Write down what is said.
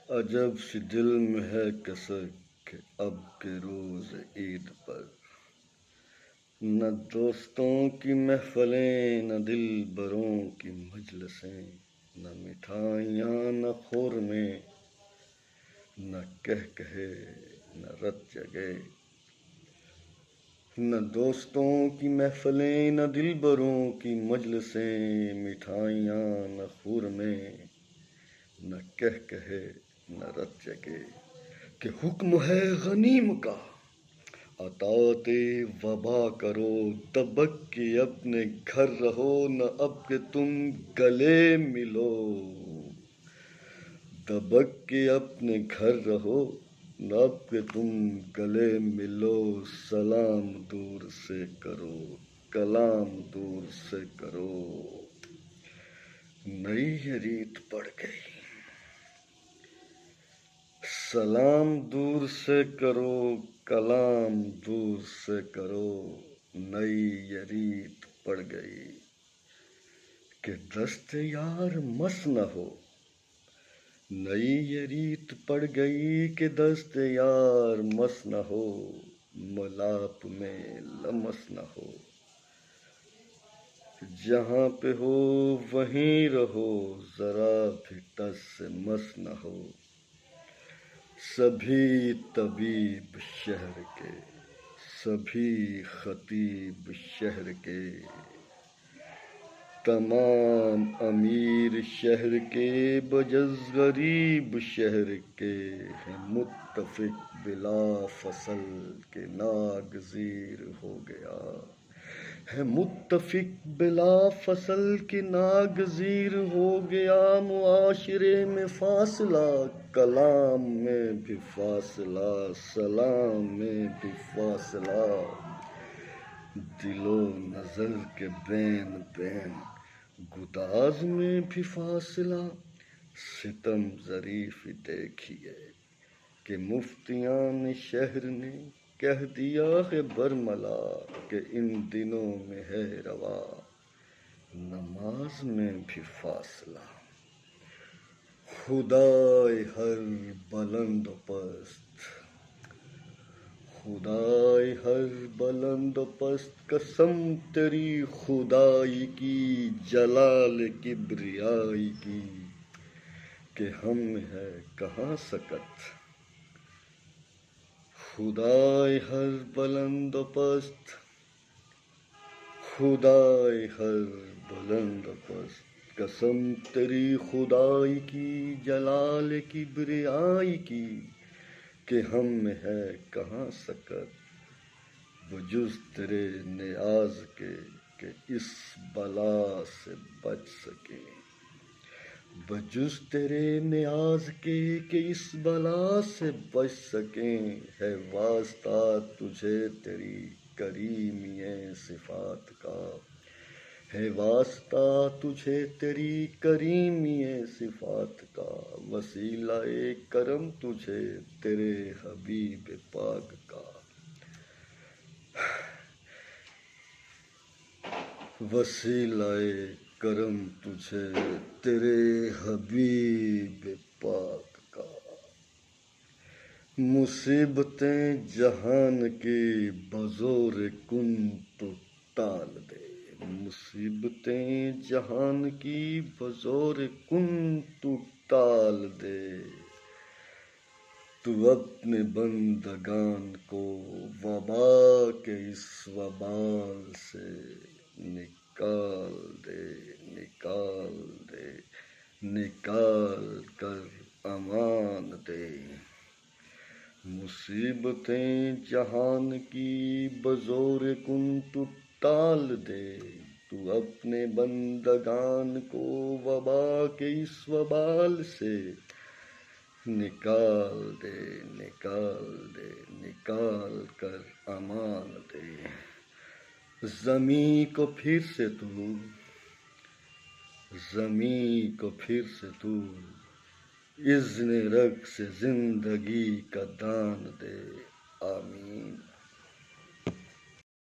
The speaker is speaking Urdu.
عجب سی دل میں ہے کسک کہ اب کے روز عید پر نہ دوستوں کی محفلیں، نہ دل بروں کی مجلسیں، نہ مٹھائیاں نہ خورمیں، نہ کہے نہ رت جگے. نہ دوستوں کی محفلیں، نہ دل بروں کی مجلسیں، مٹھائیاں نہ خورمیں، نہ کہے نہ رت جگے. کہ حکم ہے غنیم کا اطاعت وبا کرو، دبک کے اپنے گھر رہو، نہ اب کہ تم گلے ملو. دبک کے اپنے گھر رہو، نہ اب کہ تم گلے ملو. سلام دور سے کرو، کلام دور سے کرو. نئی یہ ریت پڑ گئی. سلام دور سے کرو، کلام دور سے کرو. نئی یہ ریت پڑ گئی کہ دست یار مس نہ ہو. نئی یہ ریت پڑ گئی کہ دست یار مس نہ ہو، ملاپ میں لمس نہ ہو. جہاں پہ ہو وہیں رہو، ذرا بھی ٹس سے مس نہ ہو. سبھی طبیب شہر کے، سبھی خطیب شہر کے، تمام امیر شہر کے بجز غریب شہر کے، ہیں متفق بلا فصل کہ ناگزیر ہو گیا. ہے متفق بلا فصل کہ ناگزیر ہو گیا. معاشرے میں فاصلہ، کلام میں بھی فاصلہ، سلام میں بھی فاصلہ. دل و نظر کے بین بین گداز میں بھی فاصلہ. ستم ظریف دیکھیے کہ مفتیان شہر نے کہہ دیا ہے برملا کہ ان دنوں میں ہے روا نماز میں بھی فاصلہ. خدائے ہر بلند و پست، خدائے ہر بلند و پست، قسم تیری خدائی کی، جلال کبریائی کی، کہ ہم ہے کہاں سکت. خدائے ہر بلند و پست، خدائے ہر بلند و پست، قسم تیری خدائی کی، جلال کبریائی کی، کہ ہم ہے کہاں سکت. بجز تیرے نیاز کے کہ اس بلا سے بچ سکیں، بجز تیرے نیاز کے کہ اس بلا سے بچ سکیں. ہے واسطہ تجھے تیری کریمی صفات کا، ہے واسطہ تجھے تیری کریمی صفات کا. وسیلہ کرم تجھے تیرے حبیب پاک کا، وسیلہ کرم تجھے تیرے حبیب پاک کا. مصیبتیں جہان کی بزور کن تو ٹال دے، مصیبتیں جہان کی بزور کن تو ٹال دے. تو اپنے بندگان کو وبا کے اس وبال سے نکال دے، نکال دے، نکال کر امان دے. مصیبتیں جہان کی بزور کن تو ٹال دے. تو اپنے بندگان کو وبا کے اس وبال سے نکال دے، نکال دے، نکال کر امان دے. زمیں کو پھر سے تو، زمیں کو پھر سے تو اذن رگ سے زندگی کا دان دے. آمین.